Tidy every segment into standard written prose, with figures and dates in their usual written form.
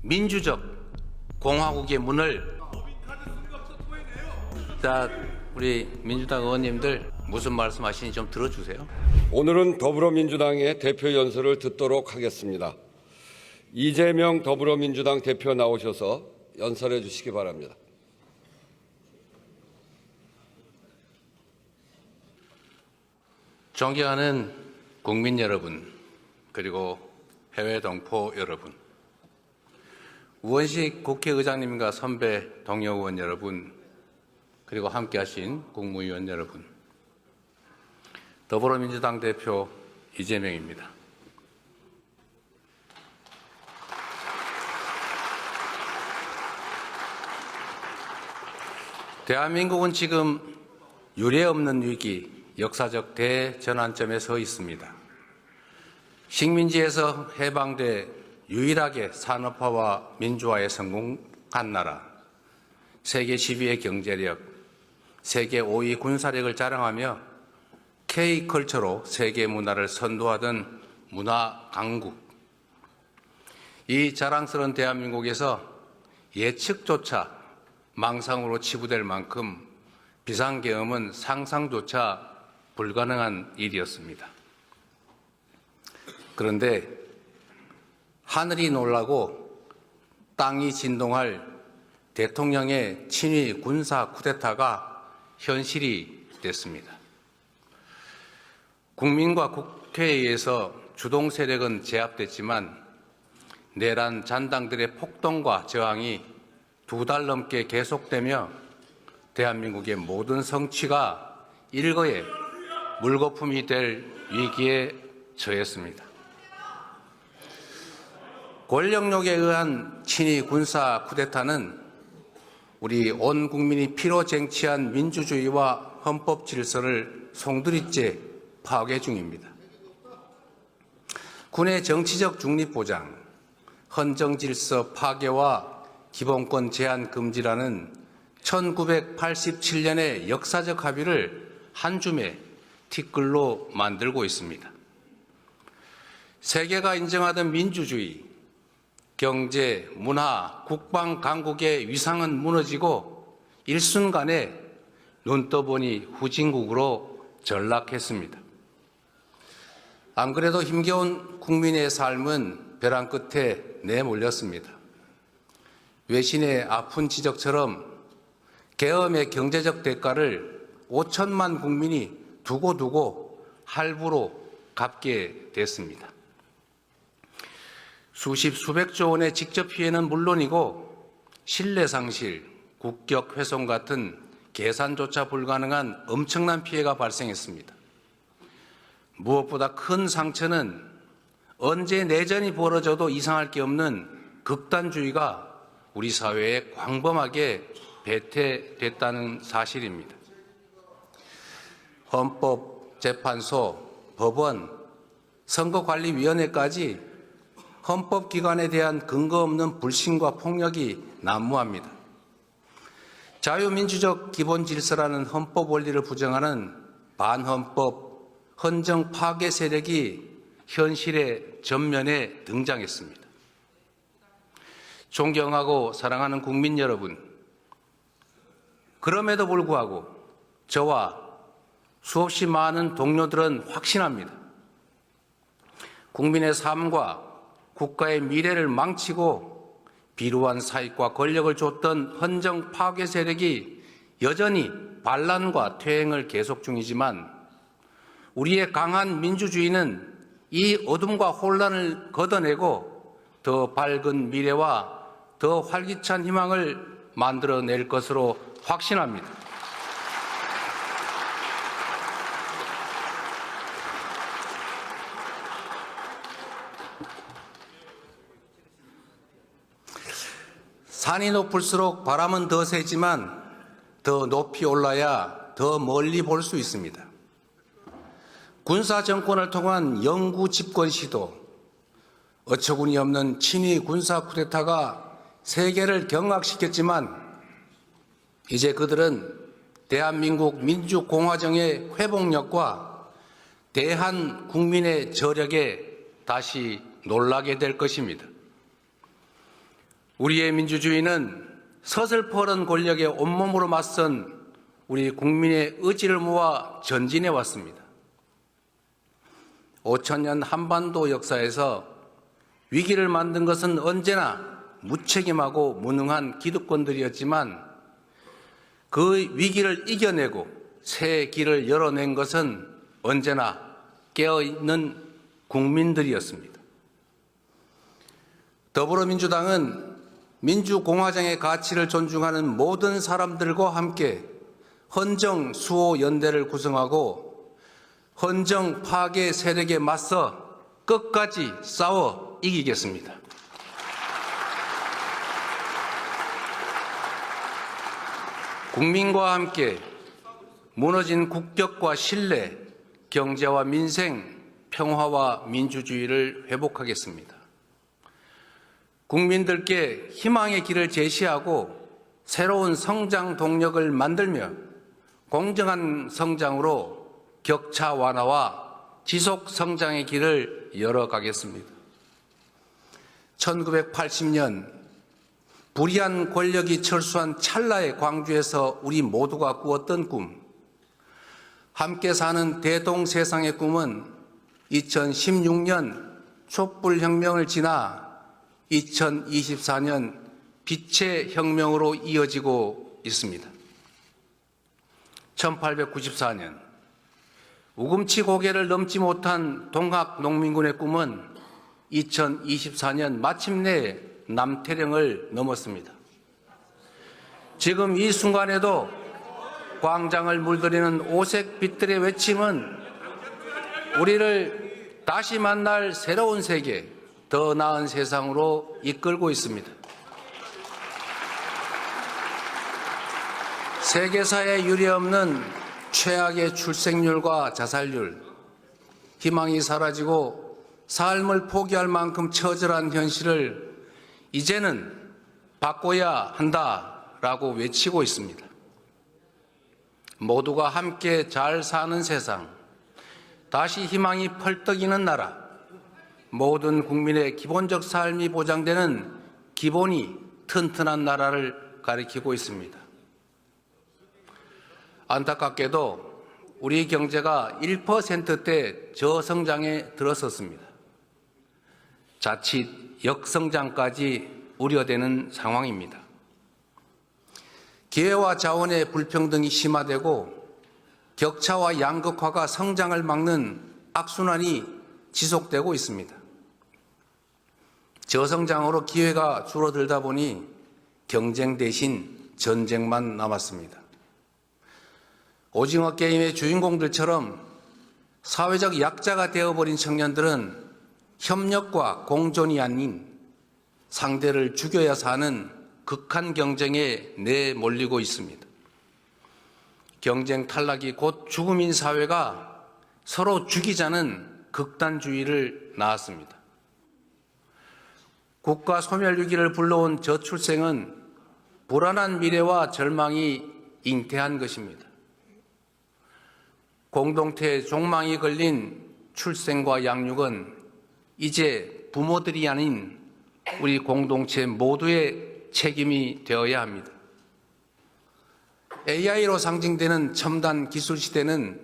민주적 공화국의 문을 자 우리 민주당 의원님들 무슨 말씀하시는지 좀 들어주세요. 오늘은 더불어민주당의 대표 연설을 듣도록 하겠습니다. 이재명 더불어민주당 대표 나오셔서 연설해 주시기 바랍니다. 존경하는 국민 여러분, 그리고 해외 동포 여러분, 우원식 국회의장님과 선배 동료 의원 여러분, 그리고 함께하신 국무위원 여러분, 더불어민주당 대표 이재명입니다. 대한민국은 지금 유례없는 위기, 역사적 대전환점에 서 있습니다. 식민지에서 해방돼 유일하게 산업화와 민주화에 성공한 나라, 세계 10위의 경제력, 세계 5위 군사력을 자랑하며 K컬처로 세계 문화를 선도하던 문화 강국. 이 자랑스러운 대한민국에서 예측조차 망상으로 치부될 만큼 비상계엄은 상상조차 불가능한 일이었습니다. 그런데 하늘이 놀라고 땅이 진동할 대통령의 친위 군사 쿠데타가 현실이 됐습니다. 국민과 국회에 의해서 주동 세력은 제압됐지만 내란 잔당들의 폭동과 저항이 2달 넘게 계속되며 대한민국의 모든 성취가 일거에 물거품이 될 위기에 처했습니다. 권력욕에 의한 친위 군사 쿠데타는 우리 온 국민이 피로 쟁취한 민주주의와 헌법 질서를 송두리째 파괴 중입니다. 군의 정치적 중립 보장, 헌정 질서 파괴와 기본권 제한 금지라는 1987년의 역사적 합의를 한 줌의 티끌로 만들고 있습니다. 세계가 인정하던 민주주의, 경제, 문화, 국방 강국의 위상은 무너지고 일순간에 눈 떠보니 후진국으로 전락했습니다. 안 그래도 힘겨운 국민의 삶은 벼랑 끝에 내몰렸습니다. 외신의 아픈 지적처럼 계엄의 경제적 대가를 5천만 국민이 두고두고 할부로 갚게 됐습니다. 수백조 원의 직접 피해는 물론이고 신뢰 상실, 국격 훼손 같은 계산조차 불가능한 엄청난 피해가 발생했습니다. 무엇보다 큰 상처는 언제 내전이 벌어져도 이상할 게 없는 극단주의가 우리 사회에 광범하게 배태됐다는 사실입니다. 헌법재판소, 법원, 선거관리위원회까지 헌법기관에 대한 근거 없는 불신과 폭력이 난무합니다. 자유민주적 기본질서라는 헌법 원리를 부정하는 반헌법, 헌정 파괴 세력이 현실의 전면에 등장했습니다. 존경하고 사랑하는 국민 여러분, 그럼에도 불구하고 저와 수없이 많은 동료들은 확신합니다. 국민의 삶과 국가의 미래를 망치고 비루한 사익과 권력을 줬던 헌정 파괴 세력이 여전히 반란과 퇴행을 계속 중이지만 우리의 강한 민주주의는 이 어둠과 혼란을 걷어내고 더 밝은 미래와 더 활기찬 희망을 만들어낼 것으로 확신합니다. 산이 높을수록 바람은 더 세지만 더 높이 올라야 더 멀리 볼 수 있습니다. 군사 정권을 통한 영구 집권 시도, 어처구니 없는 친위 군사 쿠데타가 세계를 경악시켰지만 이제 그들은 대한민국 민주공화정의 회복력과 대한 국민의 저력에 다시 놀라게 될 것입니다. 우리의 민주주의는 서슬퍼런 권력에 온몸으로 맞선 우리 국민의 의지를 모아 전진해 왔습니다. 5천년 한반도 역사에서 위기를 만든 것은 언제나 무책임하고 무능한 기득권들이었지만 그 위기를 이겨내고 새 길을 열어낸 것은 언제나 깨어있는 국민들이었습니다. 더불어민주당은 민주공화정의 가치를 존중하는 모든 사람들과 함께 헌정 수호 연대를 구성하고 헌정 파괴 세력에 맞서 끝까지 싸워 이기겠습니다. 국민과 함께 무너진 국격과 신뢰, 경제와 민생, 평화와 민주주의를 회복하겠습니다. 국민들께 희망의 길을 제시하고 새로운 성장 동력을 만들며 공정한 성장으로 격차 완화와 지속 성장의 길을 열어가겠습니다. 1980년 불의한 권력이 철수한 찰나의 광주에서 우리 모두가 꾸었던 꿈, 함께 사는 대동세상의 꿈은 2016년 촛불혁명을 지나 2024년 빛의 혁명으로 이어지고 있습니다. 1894년 우금치 고개를 넘지 못한 동학농민군의 꿈은 2024년 마침내 남태령을 넘었습니다. 지금 이 순간에도 광장을 물들이는 오색 빛들의 외침은 우리를 다시 만날 새로운 세계, 더 나은 세상으로 이끌고 있습니다. 세계사에 유례없는 최악의 출생률과 자살률, 희망이 사라지고 삶을 포기할 만큼 처절한 현실을 이제는 바꿔야 한다라고 외치고 있습니다. 모두가 함께 잘 사는 세상, 다시 희망이 펄떡이는 나라, 모든 국민의 기본적 삶이 보장되는 기본이 튼튼한 나라를 가리키고 있습니다. 안타깝게도 우리 경제가 1%대 저성장에 들어섰습니다. 자칫 역성장까지 우려되는 상황입니다. 기회와 자원의 불평등이 심화되고 격차와 양극화가 성장을 막는 악순환이 지속되고 있습니다. 저성장으로 기회가 줄어들다 보니 경쟁 대신 전쟁만 남았습니다. 오징어 게임의 주인공들처럼 사회적 약자가 되어버린 청년들은 협력과 공존이 아닌 상대를 죽여야 사는 극한 경쟁에 내몰리고 있습니다. 경쟁 탈락이 곧 죽음인 사회가 서로 죽이자는 극단주의를 낳았습니다. 국가 소멸 위기를 불러온 저출생은 불안한 미래와 절망이 잉태한 것입니다. 공동체의 종망이 걸린 출생과 양육은 이제 부모들이 아닌 우리 공동체 모두의 책임이 되어야 합니다. AI로 상징되는 첨단 기술 시대는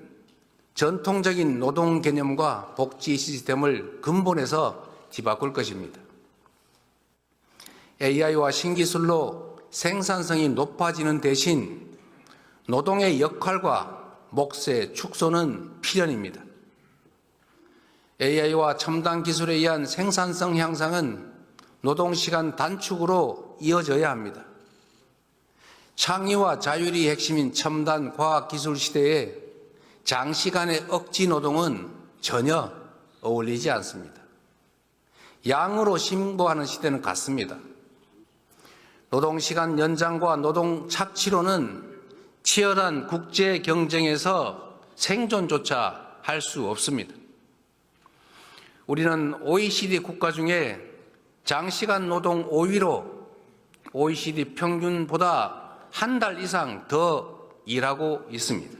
전통적인 노동 개념과 복지 시스템을 근본에서 뒤바꿀 것입니다. AI와 신기술로 생산성이 높아지는 대신 노동의 역할과 몫의 축소는 필연입니다. AI와 첨단 기술에 의한 생산성 향상은 노동시간 단축으로 이어져야 합니다. 창의와 자율이 핵심인 첨단 과학기술 시대에 장시간의 억지 노동은 전혀 어울리지 않습니다. 양으로 신고하는 시대는 같습니다. 노동시간 연장과 노동 착취로는 치열한 국제 경쟁에서 생존조차 할 수 없습니다. 우리는 OECD 국가 중에 장시간 노동 5위로 OECD 평균보다 한 달 이상 더 일하고 있습니다.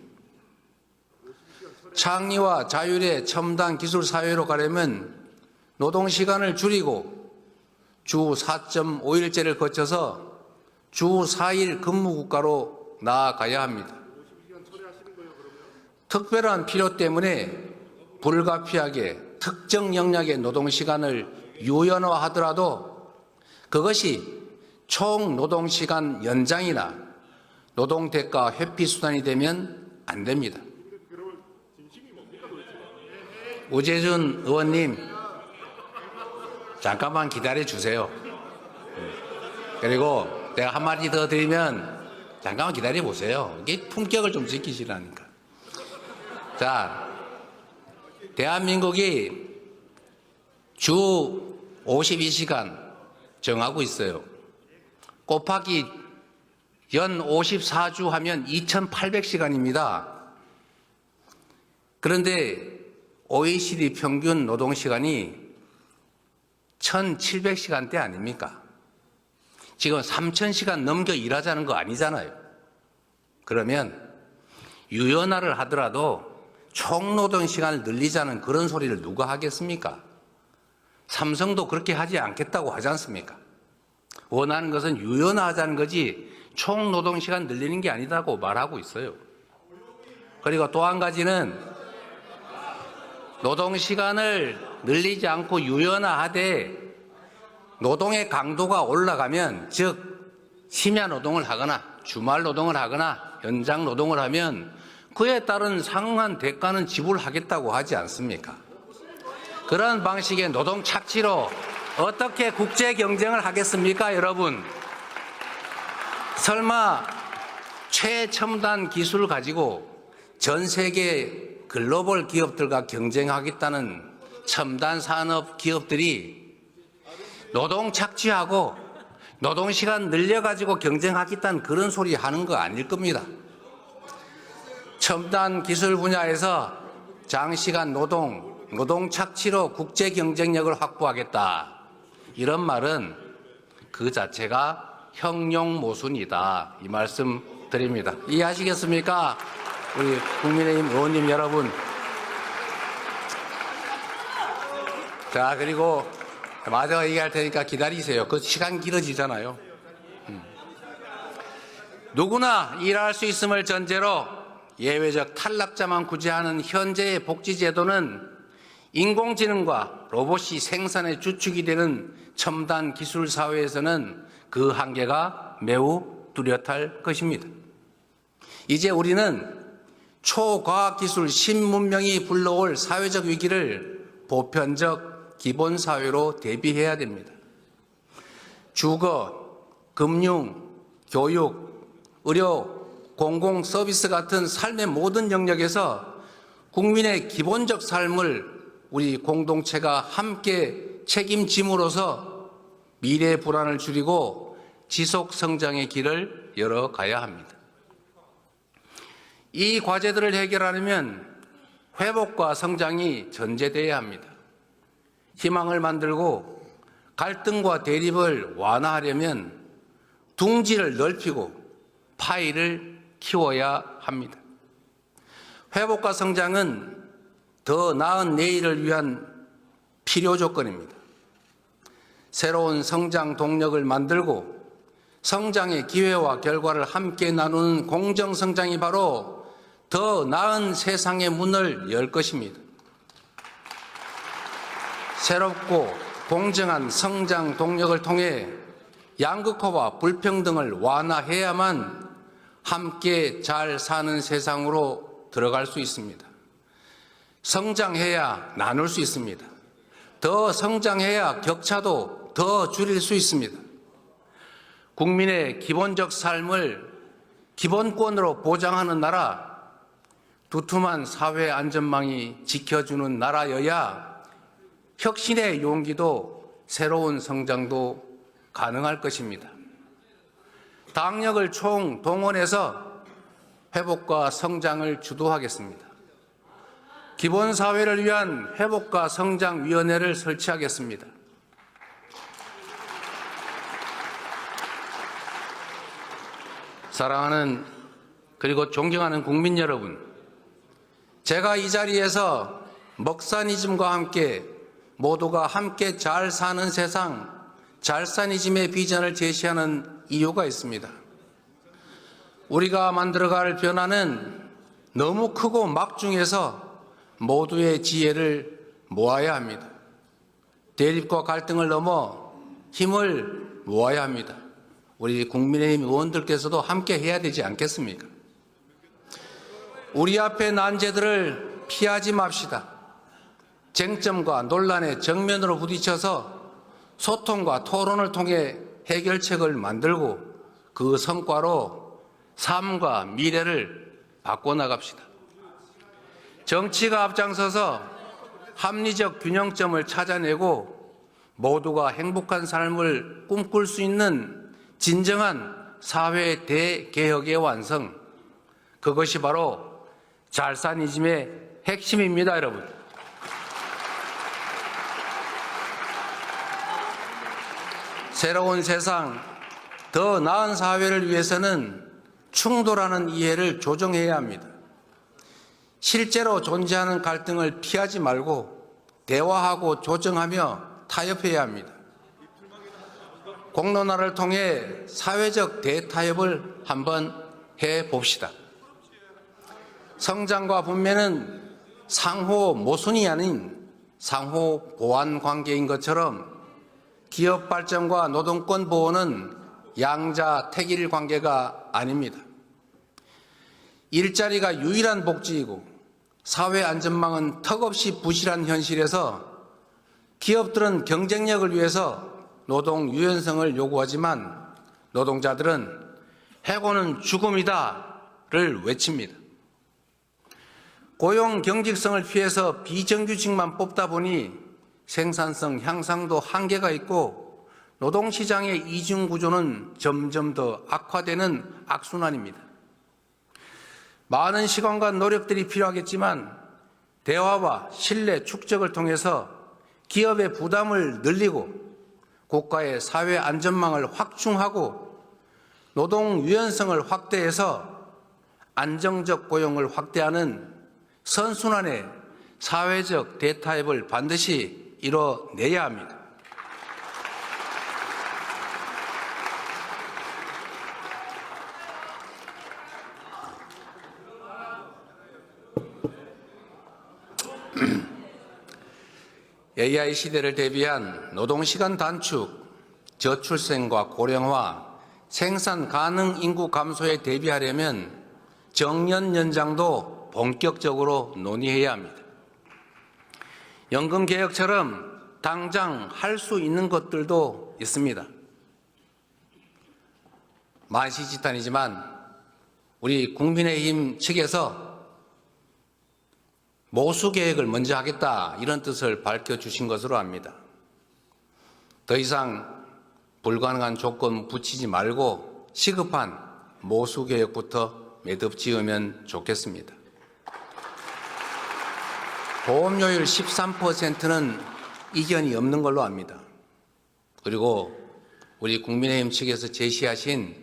창의와 자율의 첨단 기술 사회로 가려면 노동시간을 줄이고 주 4.5일제를 거쳐서 주 4일 근무국가로 나아가야 합니다. 특별한 필요 때문에 불가피하게 특정 영역의 노동시간을 유연화하더라도 그것이 총 노동시간 연장이나 노동대가 회피 수단이 되면 안 됩니다. 우재준 의원님, 잠깐만 기다려 주세요. 그리고 내가 한마디 더 드리면 잠깐만 기다려 보세요. 이게 품격을 좀 지키시라니까. 자, 대한민국이 주 52시간 정하고 있어요. 곱하기 연 54주 하면 2,800시간입니다. 그런데 OECD 평균 노동시간이 1,700시간대 아닙니까? 지금 3,000시간 넘겨 일하자는 거 아니잖아요. 그러면 유연화를 하더라도 총노동시간을 늘리자는 그런 소리를 누가 하겠습니까? 삼성도 그렇게 하지 않겠다고 하지 않습니까? 원하는 것은 유연화하자는 거지 총노동시간 늘리는 게 아니다고 말하고 있어요. 그리고 또 한 가지는 노동시간을 늘리지 않고 유연화하되 노동의 강도가 올라가면, 즉 심야 노동을 하거나 주말 노동을 하거나 연장 노동을 하면 그에 따른 상응한 대가는 지불하겠다고 하지 않습니까? 그런 방식의 노동 착취로 어떻게 국제 경쟁을 하겠습니까, 여러분? 설마 최첨단 기술을 가지고 전 세계 글로벌 기업들과 경쟁하겠다는 첨단 산업 기업들이 노동 착취하고 노동시간 늘려가지고 경쟁하겠다는 그런 소리 하는 거 아닐 겁니다. 첨단 기술 분야에서 장시간 노동 착취로 국제 경쟁력을 확보하겠다. 이런 말은 그 자체가 형용모순이다. 이 말씀 드립니다. 이해하시겠습니까? 우리 국민의힘 의원님 여러분. 자, 그리고 마저 얘기할 테니까 기다리세요. 그 시간 길어지잖아요. 누구나 일할 수 있음을 전제로 예외적 탈락자만 구제하는 현재의 복지제도는 인공지능과 로봇이 생산의 주축이 되는 첨단 기술 사회에서는 그 한계가 매우 뚜렷할 것입니다. 이제 우리는 초과학기술 신문명이 불러올 사회적 위기를 보편적 기본사회로 대비해야 됩니다. 주거, 금융, 교육, 의료, 공공서비스 같은 삶의 모든 영역에서 국민의 기본적 삶을 우리 공동체가 함께 책임짐으로써 미래의 불안을 줄이고 지속 성장의 길을 열어가야 합니다. 이 과제들을 해결하려면 회복과 성장이 전제되어야 합니다. 희망을 만들고 갈등과 대립을 완화하려면 둥지를 넓히고 파이를 키워야 합니다. 회복과 성장은 더 나은 내일을 위한 필요 조건입니다. 새로운 성장 동력을 만들고 성장의 기회와 결과를 함께 나누는 공정성장이 바로 더 나은 세상의 문을 열 것입니다. 새롭고 공정한 성장 동력을 통해 양극화와 불평등을 완화해야만 함께 잘 사는 세상으로 들어갈 수 있습니다. 성장해야 나눌 수 있습니다. 더 성장해야 격차도 더 줄일 수 있습니다. 국민의 기본적 삶을 기본권으로 보장하는 나라, 두툼한 사회 안전망이 지켜주는 나라여야 혁신의 용기도 새로운 성장도 가능할 것입니다. 당력을 총동원해서 회복과 성장을 주도하겠습니다. 기본사회를 위한 회복과 성장위원회를 설치하겠습니다. 사랑하는 그리고 존경하는 국민 여러분, 제가 이 자리에서 먹사니즘과 함께 모두가 함께 잘 사는 세상, 잘사니즘의 비전을 제시하는 이유가 있습니다. 우리가 만들어갈 변화는 너무 크고 막중해서 모두의 지혜를 모아야 합니다. 대립과 갈등을 넘어 힘을 모아야 합니다. 우리 국민의힘 의원들께서도 함께 해야 되지 않겠습니까? 우리 앞의 난제들을 피하지 맙시다. 쟁점과 논란의 정면으로 부딪혀서 소통과 토론을 통해 해결책을 만들고 그 성과로 삶과 미래를 바꿔나갑시다. 정치가 앞장서서 합리적 균형점을 찾아내고 모두가 행복한 삶을 꿈꿀 수 있는 진정한 사회 대개혁의 완성, 그것이 바로 잘사니즘의 핵심입니다, 여러분. 새로운 세상, 더 나은 사회를 위해서는 충돌하는 이해를 조정해야 합니다. 실제로 존재하는 갈등을 피하지 말고 대화하고 조정하며 타협해야 합니다. 공론화를 통해 사회적 대타협을 한번 해봅시다. 성장과 분배는 상호 모순이 아닌 상호 보완 관계인 것처럼 기업 발전과 노동권 보호는 양자택일 관계가 아닙니다. 일자리가 유일한 복지이고 사회 안전망은 턱없이 부실한 현실에서 기업들은 경쟁력을 위해서 노동 유연성을 요구하지만 노동자들은 해고는 죽음이다를 외칩니다. 고용 경직성을 피해서 비정규직만 뽑다 보니 생산성 향상도 한계가 있고 노동시장의 이중구조는 점점 더 악화되는 악순환입니다. 많은 시간과 노력들이 필요하겠지만 대화와 신뢰 축적을 통해서 기업의 부담을 늘리고 국가의 사회 안전망을 확충하고 노동 유연성을 확대해서 안정적 고용을 확대하는 선순환의 사회적 대타협을 반드시 이뤄내야 합니다. AI 시대를 대비한 노동시간 단축, 저출생과 고령화, 생산 가능 인구 감소에 대비하려면 정년 연장도 본격적으로 논의해야 합니다. 연금 개혁처럼 당장 할 수 있는 것들도 있습니다. 만시지탄이지만 우리 국민의힘 측에서 모수 계획을 먼저 하겠다 이런 뜻을 밝혀주신 것으로 압니다. 더 이상 불가능한 조건 붙이지 말고 시급한 모수 계획부터 매듭 지으면 좋겠습니다. 보험료율 13%는 이견이 없는 걸로 압니다. 그리고 우리 국민의힘 측에서 제시하신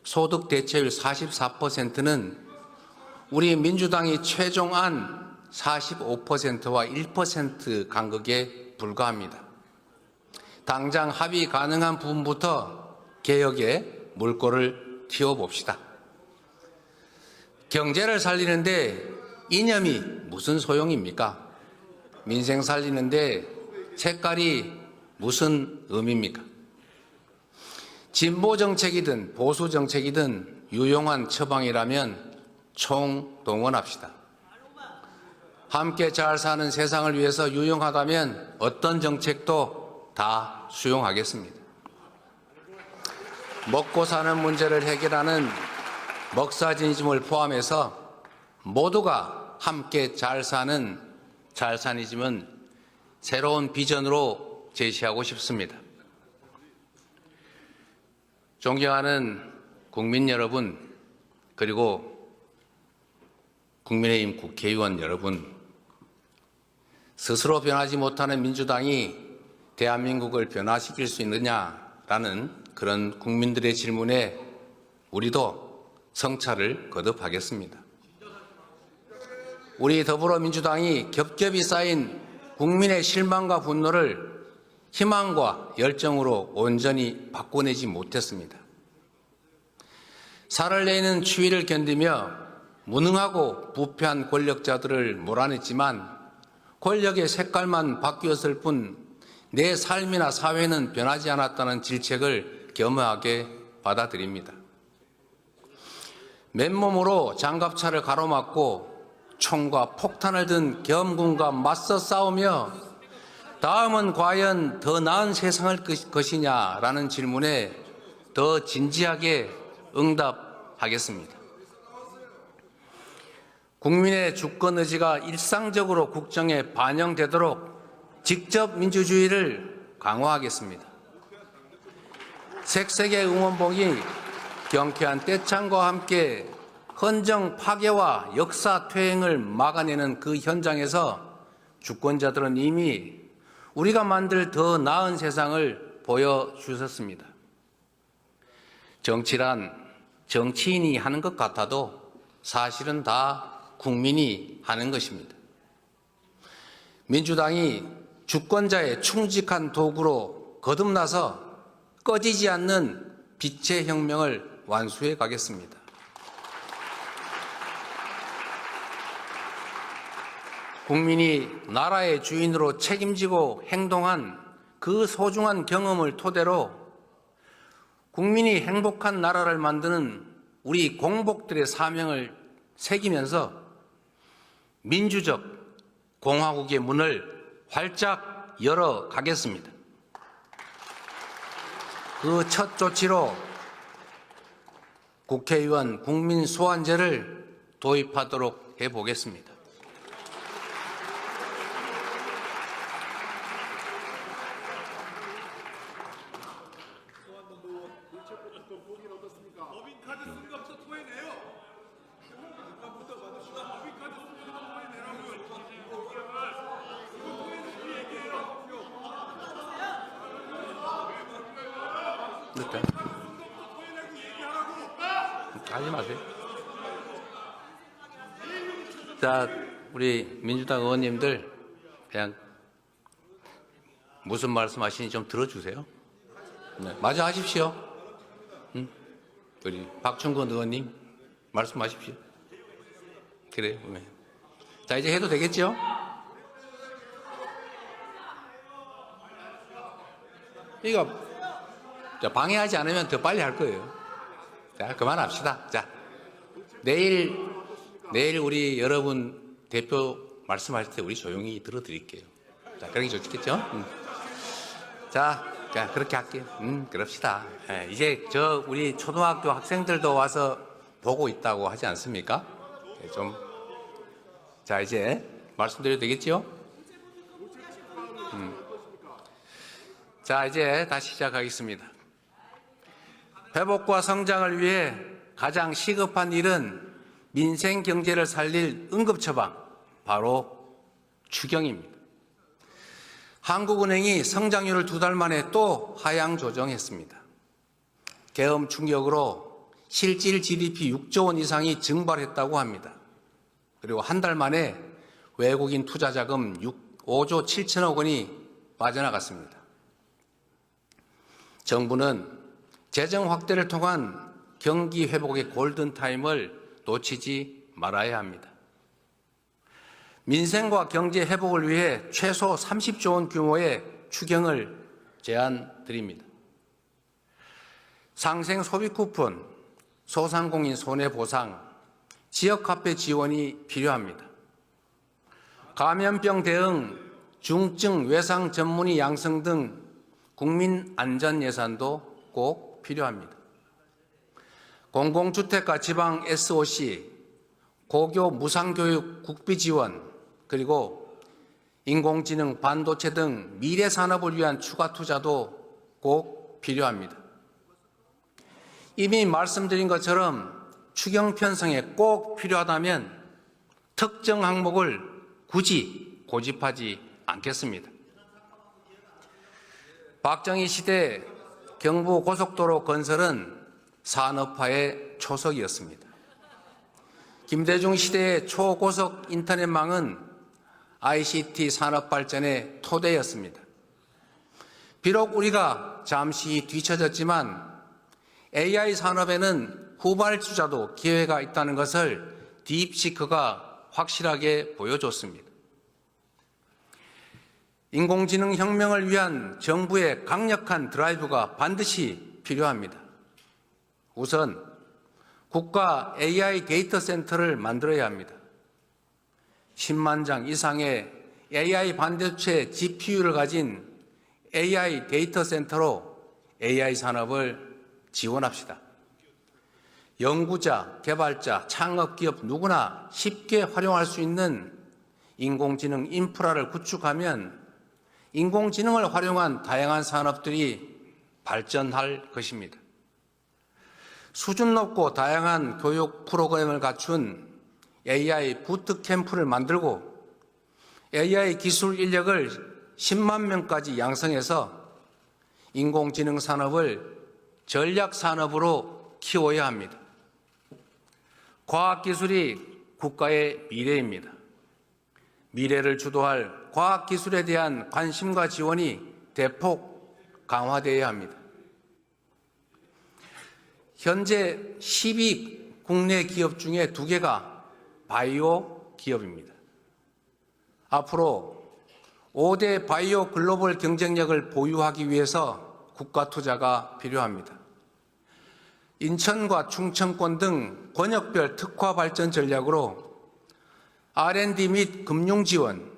소득 대체율 44%는 우리 민주당이 최종안 45%와 1% 간극에 불과합니다. 당장 합의 가능한 부분부터 개혁에 물꼬를 틔워봅시다. 경제를 살리는데 이념이 무슨 소용입니까? 민생 살리는데 색깔이 무슨 의미입니까? 진보 정책이든 보수 정책이든 유용한 처방이라면 총동원합시다. 함께 잘 사는 세상을 위해서 유용하다면 어떤 정책도 다 수용하겠습니다. 먹고 사는 문제를 해결하는 먹사지니즘을 포함해서 모두가 함께 잘 사는 잘사니즘은 새로운 비전으로 제시하고 싶습니다. 존경하는 국민 여러분, 그리고 국민의힘 국회의원 여러분, 스스로 변하지 못하는 민주당이 대한민국을 변화시킬 수 있느냐라는 그런 국민들의 질문에 우리도 성찰을 거듭하겠습니다. 우리 더불어민주당이 겹겹이 쌓인 국민의 실망과 분노를 희망과 열정으로 온전히 바꿔내지 못했습니다. 살을 내는 추위를 견디며 무능하고 부패한 권력자들을 몰아냈지만 권력의 색깔만 바뀌었을 뿐 내 삶이나 사회는 변하지 않았다는 질책을 겸허하게 받아들입니다. 맨몸으로 장갑차를 가로막고 총과 폭탄을 든 겸군과 맞서 싸우며 다음은 과연 더 나은 세상을 것이냐라는 질문에 더 진지하게 응답하겠습니다. 국민의 주권 의지가 일상적으로 국정에 반영되도록 직접 민주주의를 강화하겠습니다. 색색의 응원봉이 경쾌한 떼창과 함께 헌정 파괴와 역사 퇴행을 막아내는 그 현장에서 주권자들은 이미 우리가 만들 더 나은 세상을 보여주셨습니다. 정치란 정치인이 하는 것 같아도 사실은 다 국민이 하는 것입니다. 민주당이 주권자의 충직한 도구로 거듭나서 꺼지지 않는 빛의 혁명을 완수해 가겠습니다. 국민이 나라의 주인으로 책임지고 행동한 그 소중한 경험을 토대로 국민이 행복한 나라를 만드는 우리 공복들의 사명을 새기면서 민주적 공화국의 문을 활짝 열어 가겠습니다. 그 첫 조치로 국회의원 국민 소환제를 도입하도록 해보겠습니다. 하지 마세요. 자, 우리 민주당 의원님들 그냥 무슨 말씀하시는지 좀 들어주세요. 네, 마저 하십시오. 우리 박충건 의원님 말씀하십시오. 그래요. 네. 자, 이제 해도 되겠죠? 이거 방해하지 않으면 더 빨리 할 거예요. 자, 그만합시다. 자, 내일 우리 여러분 대표 말씀하실 때 우리 조용히 들어드릴게요. 자, 그러기 좋겠죠? 자, 그렇게 할게요. 그럽시다. 예, 이제 우리 초등학교 학생들도 와서 보고 있다고 하지 않습니까? 예, 자, 이제 말씀드려도 되겠죠? 자, 이제 다시 시작하겠습니다. 회복과 성장을 위해 가장 시급한 일은 민생 경제를 살릴 응급처방, 바로 추경입니다. 한국은행이 성장률을 2달 만에 또 하향 조정했습니다. 계엄 충격으로 실질 GDP 6조 원 이상이 증발했다고 합니다. 그리고 한 달 만에 외국인 투자 자금 5조 7천억 원이 빠져나갔습니다. 정부는 재정 확대를 통한 경기 회복의 골든타임을 놓치지 말아야 합니다. 민생과 경제 회복을 위해 최소 30조 원 규모의 추경을 제안드립니다. 상생 소비 쿠폰, 소상공인 손해보상, 지역화폐 지원이 필요합니다. 감염병 대응, 중증 외상 전문의 양성 등 국민 안전 예산도 꼭 필요합니다. 공공주택과 지방 SOC, 고교 무상교육 국비 지원, 그리고 인공지능, 반도체 등 미래 산업을 위한 추가 투자도 꼭 필요합니다. 이미 말씀드린 것처럼 추경 편성에 꼭 필요하다면 특정 항목을 굳이 고집하지 않겠습니다. 박정희 시대 경부고속도로 건설은 산업화의 초석이었습니다. 김대중 시대의 초고속 인터넷망은 ICT 산업 발전의 토대였습니다. 비록 우리가 잠시 뒤처졌지만 AI 산업에는 후발주자도 기회가 있다는 것을 딥시크가 확실하게 보여줬습니다. 인공지능 혁명을 위한 정부의 강력한 드라이브가 반드시 필요합니다. 우선 국가 AI 데이터 센터를 만들어야 합니다. 10만 장 이상의 AI 반도체 GPU를 가진 AI 데이터 센터로 AI 산업을 지원합시다. 연구자, 개발자, 창업기업 누구나 쉽게 활용할 수 있는 인공지능 인프라를 구축하면 인공지능을 활용한 다양한 산업들이 발전할 것입니다. 수준 높고 다양한 교육 프로그램을 갖춘 AI 부트캠프를 만들고 AI 기술 인력을 10만 명까지 양성해서 인공지능 산업을 전략 산업으로 키워야 합니다. 과학기술이 국가의 미래입니다. 미래를 주도할 과학기술에 대한 관심과 지원이 대폭 강화되어야 합니다. 현재 10위 국내 기업 중에 2개가 바이오 기업입니다. 앞으로 5대 바이오 글로벌 경쟁력을 보유하기 위해서 국가 투자가 필요합니다. 인천과 충청권 등 권역별 특화 발전 전략으로 R&D 및 금융 지원,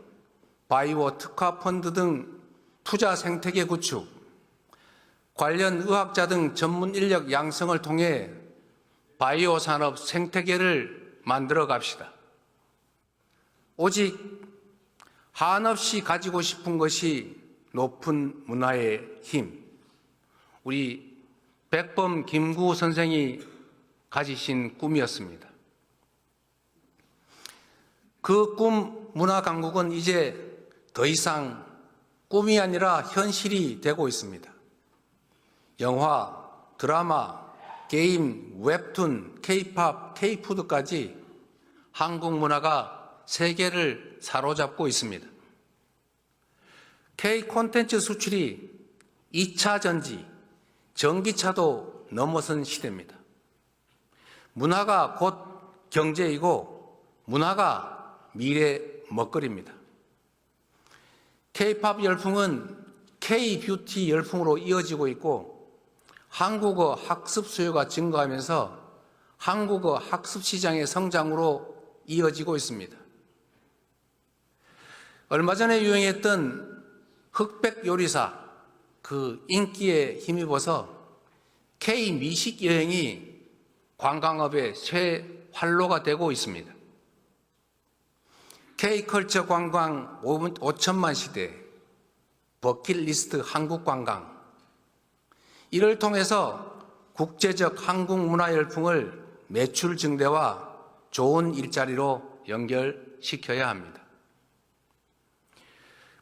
바이오 특화 펀드 등 투자 생태계 구축, 관련 의학자 등 전문 인력 양성을 통해 바이오 산업 생태계를 만들어 갑시다. 오직 한없이 가지고 싶은 것이 높은 문화의 힘. 우리 백범 김구 선생이 가지신 꿈이었습니다. 그 꿈 문화 강국은 이제 더 이상 꿈이 아니라 현실이 되고 있습니다. 영화, 드라마, 게임, 웹툰, K-팝, K-푸드까지 한국 문화가 세계를 사로잡고 있습니다. K-콘텐츠 수출이 2차 전지, 전기차도 넘어선 시대입니다. 문화가 곧 경제이고 문화가 미래 먹거리입니다. K-팝 열풍은 K-뷰티 열풍으로 이어지고 있고 한국어 학습 수요가 증가하면서 한국어 학습 시장의 성장으로 이어지고 있습니다. 얼마 전에 유행했던 흑백 요리사 그 인기에 힘입어서 K-미식 여행이 관광업의 새 활로가 되고 있습니다. K-컬처 관광 5천만 시대, 버킷리스트 한국 관광, 이를 통해서 국제적 한국 문화 열풍을 매출 증대와 좋은 일자리로 연결시켜야 합니다.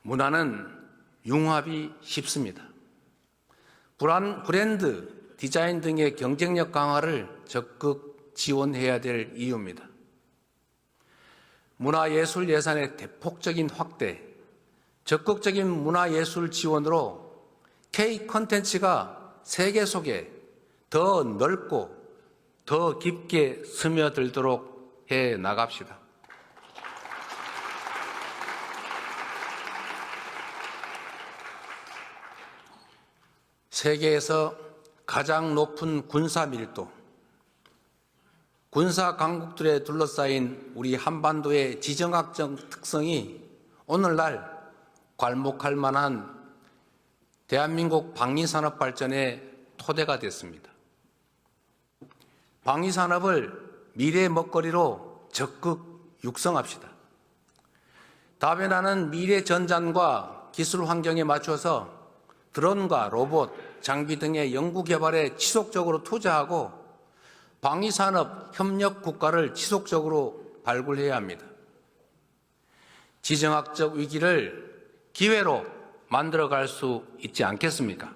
문화는 융합이 쉽습니다. 브랜드, 디자인 등의 경쟁력 강화를 적극 지원해야 될 이유입니다. 문화예술 예산의 대폭적인 확대, 적극적인 문화예술 지원으로 K-콘텐츠가 세계 속에 더 넓고 더 깊게 스며들도록 해 나갑시다. 세계에서 가장 높은 군사 밀도, 군사 강국들에 둘러싸인 우리 한반도의 지정학적 특성이 오늘날 괄목할 만한 대한민국 방위산업 발전의 토대가 됐습니다. 방위산업을 미래 먹거리로 적극 육성합시다. 다변화는 미래 전장과 기술 환경에 맞춰서 드론과 로봇, 장비 등의 연구 개발에 지속적으로 투자하고 방위산업 협력 국가를 지속적으로 발굴해야 합니다. 지정학적 위기를 기회로 만들어갈 수 있지 않겠습니까?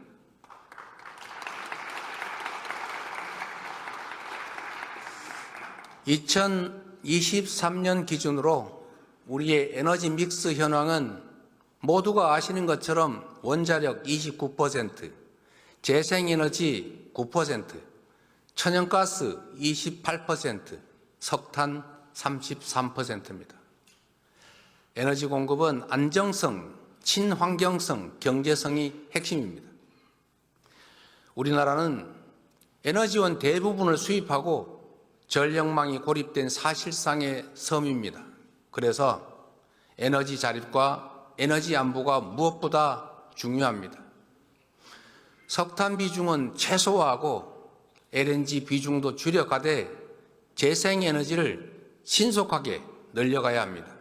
(2023년) 기준으로 우리의 에너지 믹스 현황은 모두가 아시는 것처럼 원자력 29%, 재생에너지 9%, 천연가스 28%, 석탄 33%입니다. 에너지 공급은 안정성, 친환경성, 경제성이 핵심입니다. 우리나라는 에너지원 대부분을 수입하고 전력망이 고립된 사실상의 섬입니다. 그래서 에너지 자립과 에너지 안보가 무엇보다 중요합니다. 석탄 비중은 최소화하고 LNG 비중도 줄여가되 재생에너지를 신속하게 늘려가야 합니다.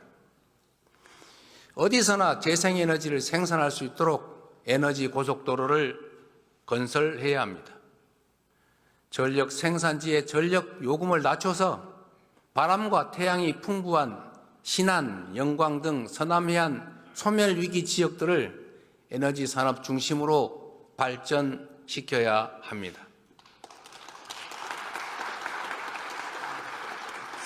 어디서나 재생에너지를 생산할 수 있도록 에너지 고속도로를 건설해야 합니다. 전력 생산지의 전력 요금을 낮춰서 바람과 태양이 풍부한 신안, 영광 등 서남해안 소멸위기 지역들을 에너지 산업 중심으로 발전시켜야 합니다.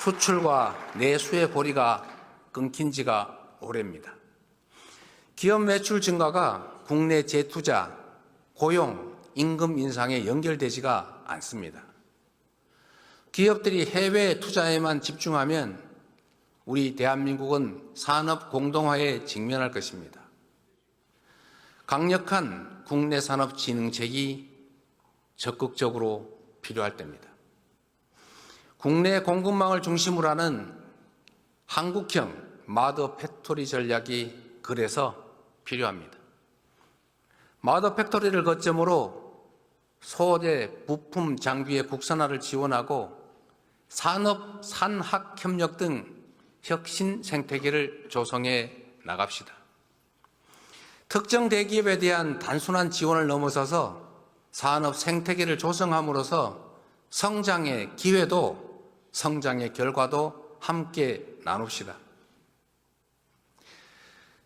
수출과 내수의 고리가 끊긴 지가 오래입니다. 기업 매출 증가가 국내 재투자, 고용, 임금 인상에 연결되지가 않습니다. 기업들이 해외 투자에만 집중하면 우리 대한민국은 산업 공동화에 직면할 것입니다. 강력한 국내 산업 진흥책이 적극적으로 필요할 때입니다. 국내 공급망을 중심으로 하는 한국형 마더 팩토리 전략이 그래서 필요합니다. 마더 팩토리를 거점으로 소재, 부품, 장비의 국산화를 지원하고 산업, 산학 협력 등 혁신 생태계를 조성해 나갑시다. 특정 대기업에 대한 단순한 지원을 넘어서서 산업 생태계를 조성함으로써 성장의 기회도 성장의 결과도 함께 나눕시다.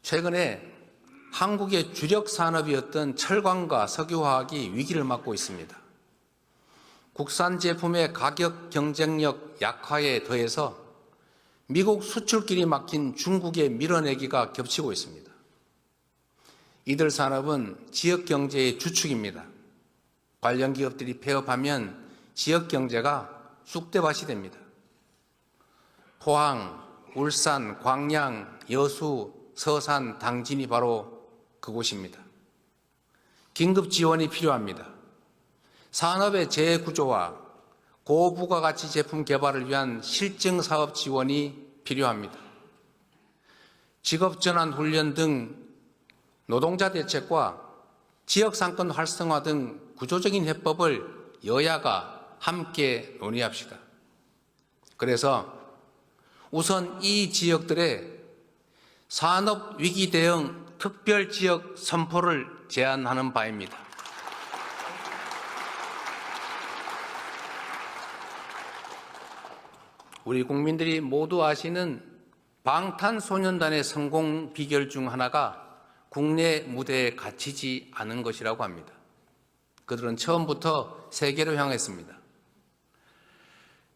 최근에 한국의 주력 산업이었던 철강과 석유화학이 위기를 맞고 있습니다. 국산 제품의 가격 경쟁력 약화에 더해서 미국 수출길이 막힌 중국의 밀어내기가 겹치고 있습니다. 이들 산업은 지역 경제의 주축입니다. 관련 기업들이 폐업하면 지역 경제가 쑥대밭이 됩니다. 포항, 울산, 광양, 여수, 서산, 당진이 바로 그곳입니다. 긴급 지원이 필요합니다. 산업의 재구조와 고부가가치 제품 개발을 위한 실증 사업 지원이 필요합니다. 직업전환 훈련 등 노동자 대책과 지역상권 활성화 등 구조적인 해법을 여야가 함께 논의합시다. 그래서 우선 이 지역들의 산업위기 대응 특별지역 선포를 제안하는 바입니다. 우리 국민들이 모두 아시는 방탄소년단의 성공 비결 중 하나가 국내 무대에 갇히지 않은 것이라고 합니다. 그들은 처음부터 세계로 향했습니다.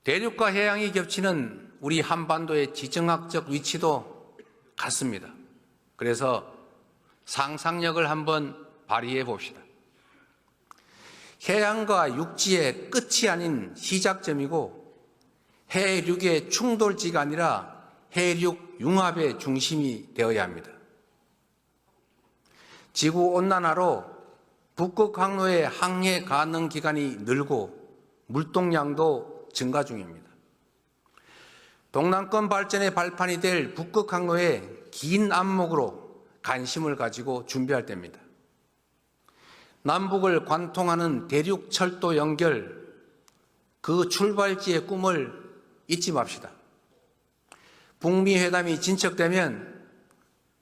대륙과 해양이 겹치는 우리 한반도의 지정학적 위치도 같습니다. 그래서 상상력을 한번 발휘해 봅시다. 해양과 육지의 끝이 아닌 시작점이고 해륙의 충돌지가 아니라 해륙 융합의 중심이 되어야 합니다. 지구온난화로 북극 항로의 항해 가능 기간이 늘고 물동량도 증가 중입니다. 동남권 발전의 발판이 될 북극 항로의 긴 안목으로 관심을 가지고 준비할 때입니다. 남북을 관통하는 대륙 철도 연결, 그 출발지의 꿈을 잊지 맙시다. 북미 회담이 진척되면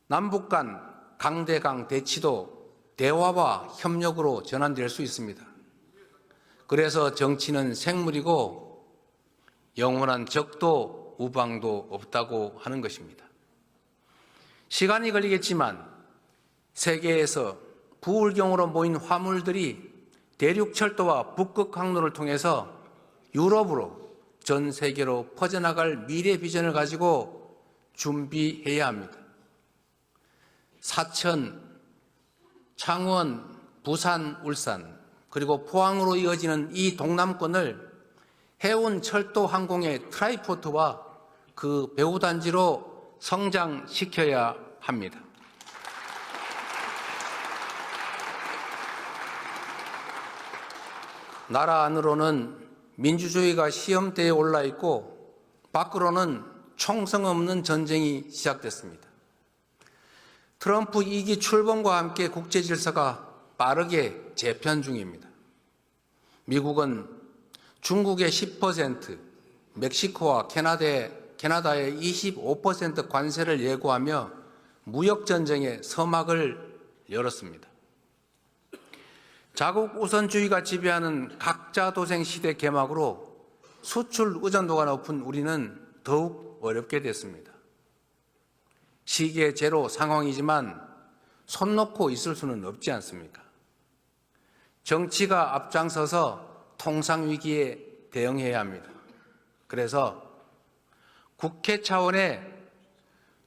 남북 간 강대강 대치도 대화와 협력으로 전환될 수 있습니다. 그래서 정치는 생물이고 영원한 적도 우방도 없다고 하는 것입니다. 시간이 걸리겠지만 세계에서 부울경으로 모인 화물들이 대륙철도와 북극 항로를 통해서 유럽으로 전 세계로 퍼져나갈 미래 비전을 가지고 준비해야 합니다. 사천, 창원, 부산, 울산 그리고 포항으로 이어지는 이 동남권을 해운, 철도, 항공의 트라이포트와 그 배후단지로 성장시켜야 합니다. 나라 안으로는 민주주의가 시험대에 올라 있고 밖으로는 총성 없는 전쟁이 시작됐습니다. 트럼프 2기 출범과 함께 국제 질서가 빠르게 재편 중입니다. 미국은 중국의 10%, 멕시코와 캐나다의 25% 관세를 예고하며 무역전쟁의 서막을 열었습니다. 자국 우선주의가 지배하는 각자 도생 시대 개막으로 수출 의존도가 높은 우리는 더욱 어렵게 됐습니다. 시계 제로 상황이지만 손 놓고 있을 수는 없지 않습니까? 정치가 앞장서서 통상위기에 대응해야 합니다. 그래서 국회 차원의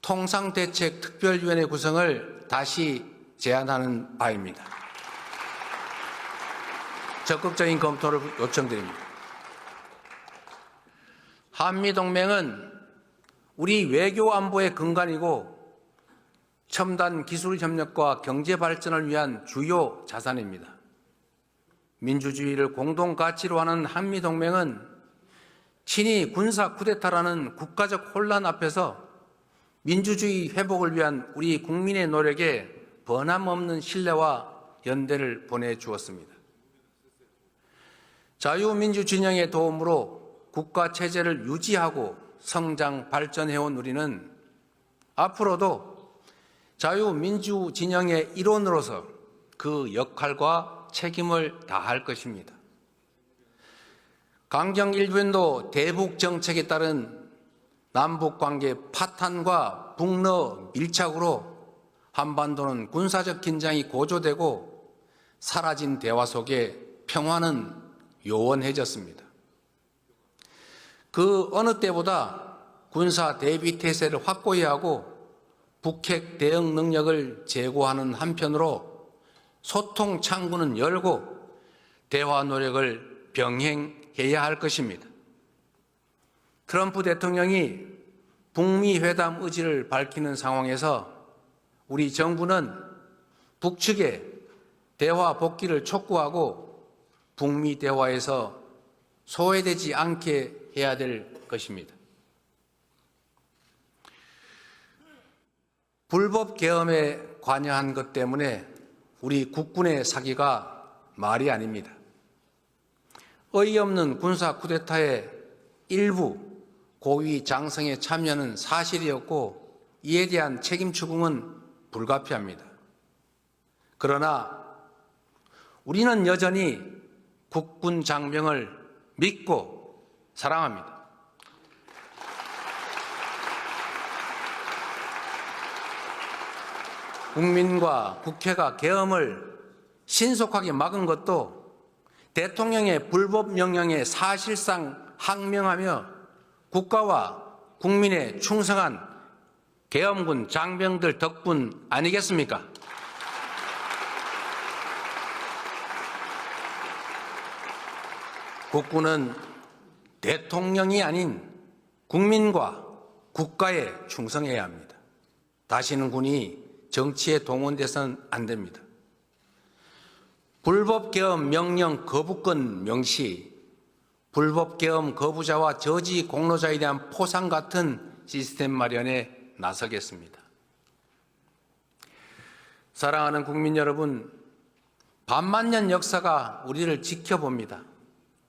통상대책특별위원회 구성을 다시 제안하는 바입니다. 적극적인 검토를 요청드립니다. 한미동맹은 우리 외교 안보의 근간이고 첨단 기술 협력과 경제 발전을 위한 주요 자산입니다. 민주주의를 공동 가치로 하는 한미동맹은 친위 군사 쿠데타라는 국가적 혼란 앞에서 민주주의 회복을 위한 우리 국민의 노력에 변함없는 신뢰와 연대를 보내주었습니다. 자유민주 진영의 도움으로 국가 체제를 유지하고 성장 발전해온 우리는 앞으로도 자유민주 진영의 일원으로서 그 역할과 책임을 다할 것입니다. 강경 일변도 대북 정책에 따른 남북관계 파탄과 북러 밀착으로 한반도는 군사적 긴장이 고조되고 사라진 대화 속에 평화는 요원해졌습니다. 그 어느 때보다 군사 대비 태세를 확고히 하고 북핵 대응 능력을 제고하는 한편으로 소통 창구는 열고 대화 노력을 병행해야 할 것입니다. 트럼프 대통령이 북미 회담 의지를 밝히는 상황에서 우리 정부는 북측에 대화 복귀를 촉구하고 북미 대화에서 소외되지 않게 해야 될 것입니다. 불법 계엄에 관여한 것 때문에 우리 국군의 사기가 말이 아닙니다. 어이없는 군사 쿠데타의 일부 고위 장성의 참여는 사실이었고 이에 대한 책임 추궁은 불가피합니다. 그러나 우리는 여전히 국군 장병을 믿고 사랑합니다. 국민과 국회가 계엄을 신속하게 막은 것도 대통령의 불법 명령에 사실상 항명하며 국가와 국민에 충성한 계엄군 장병들 덕분 아니겠습니까? 국군은 대통령이 아닌 국민과 국가에 충성해야 합니다. 다시는 군이 정치에 동원돼서는 안 됩니다. 불법 계엄 명령 거부권 명시, 불법 계엄 거부자와 저지 공로자에 대한 포상 같은 시스템 마련에 나서겠습니다. 사랑하는 국민 여러분, 반만년 역사가 우리를 지켜봅니다.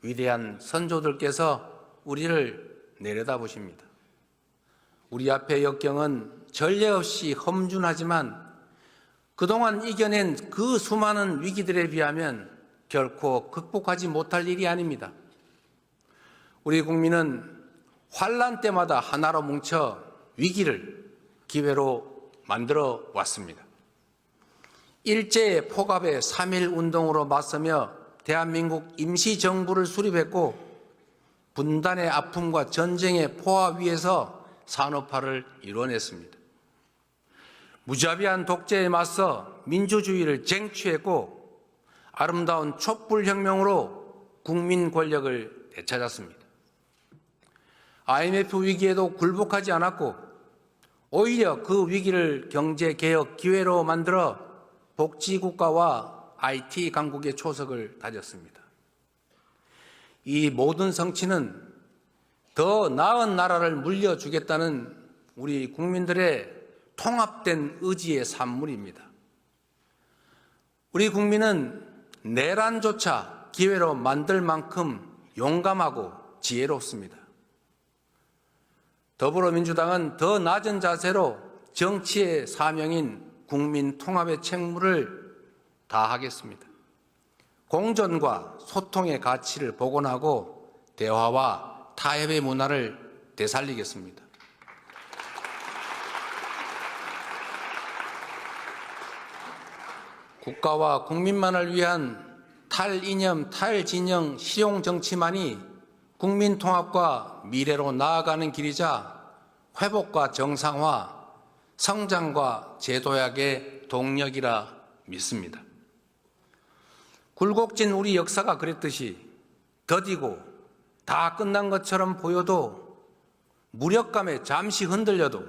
위대한 선조들께서 우리를 내려다보십니다. 우리 앞의 역경은 전례 없이 험준하지만 그동안 이겨낸 그 수많은 위기들에 비하면 결코 극복하지 못할 일이 아닙니다. 우리 국민은 환란 때마다 하나로 뭉쳐 위기를 기회로 만들어 왔습니다. 일제의 포갑의 3.1 운동으로 맞서며 대한민국 임시정부를 수립했고 분단의 아픔과 전쟁의 포화 위에서 산업화를 이뤄냈습니다. 무자비한 독재에 맞서 민주주의를 쟁취했고 아름다운 촛불혁명으로 국민 권력을 되찾았습니다. IMF 위기에도 굴복하지 않았고 오히려 그 위기를 경제개혁 기회로 만들어 복지국가와 IT 강국의 초석을 다졌습니다. 이 모든 성취는 더 나은 나라를 물려주겠다는 우리 국민들의 통합된 의지의 산물입니다. 우리 국민은 내란조차 기회로 만들 만큼 용감하고 지혜롭습니다. 더불어민주당은 더 낮은 자세로 정치의 사명인 국민 통합의 책무를 다하겠습니다. 공존과 소통의 가치를 복원하고 대화와 타협의 문화를 되살리겠습니다. 국가와 국민만을 위한 탈이념, 탈진영, 실용정치만이 국민 통합과 미래로 나아가는 길이자 회복과 정상화, 성장과 재도약의 동력이라 믿습니다. 굴곡진 우리 역사가 그랬듯이 더디고 다 끝난 것처럼 보여도 무력감에 잠시 흔들려도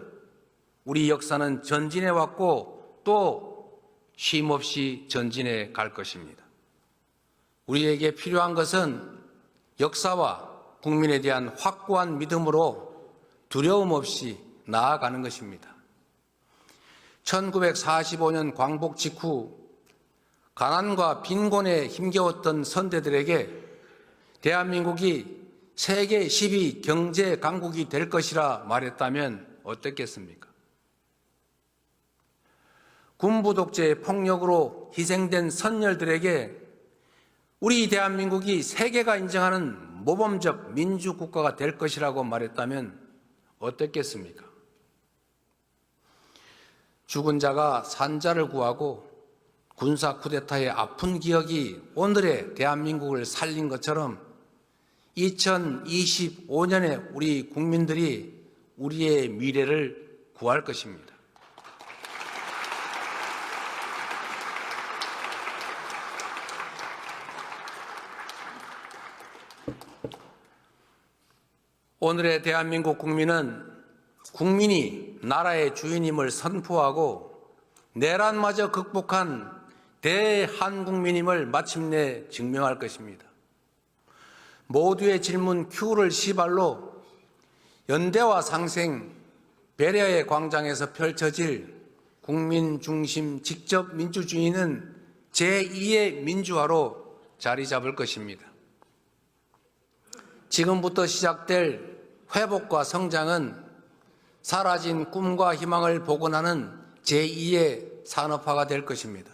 우리 역사는 전진해 왔고 또 쉼없이 전진해 갈 것입니다. 우리에게 필요한 것은 역사와 국민에 대한 확고한 믿음으로 두려움 없이 나아가는 것입니다. 1945년 광복 직후 가난과 빈곤에 힘겨웠던 선대들에게 대한민국이 세계 10위 경제 강국이 될 것이라 말했다면 어땠겠습니까? 군부 독재의 폭력으로 희생된 선열들에게 우리 대한민국이 세계가 인정하는 모범적 민주국가가 될 것이라고 말했다면 어땠겠습니까? 죽은 자가 산자를 구하고 군사 쿠데타의 아픈 기억이 오늘의 대한민국을 살린 것처럼 2025년에 우리 국민들이 우리의 미래를 구할 것입니다. 오늘의 대한민국 국민은 국민이 나라의 주인임을 선포하고 내란마저 극복한 대한국민임을 마침내 증명할 것입니다. 모두의 질문 Q를 시발로 연대와 상생, 배려의 광장에서 펼쳐질 국민 중심 직접 민주주의는 제2의 민주화로 자리 잡을 것입니다. 지금부터 시작될 회복과 성장은 사라진 꿈과 희망을 복원하는 제2의 산업화가 될 것입니다.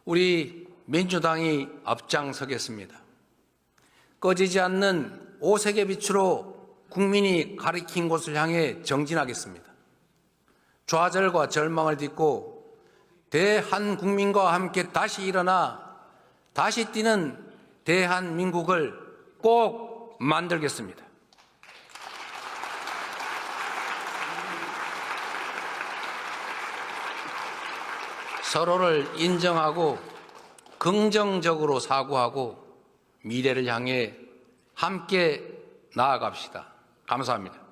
우리 민주당이 앞장서겠습니다. 꺼지지 않는 오색의 빛으로 국민이 가리킨 곳을 향해 정진하겠습니다. 좌절과 절망을 딛고 대한국민과 함께 다시 일어나 다시 뛰는 대한민국을 꼭 만들겠습니다. 서로를 인정하고 긍정적으로 사고하고 미래를 향해 함께 나아갑시다. 감사합니다.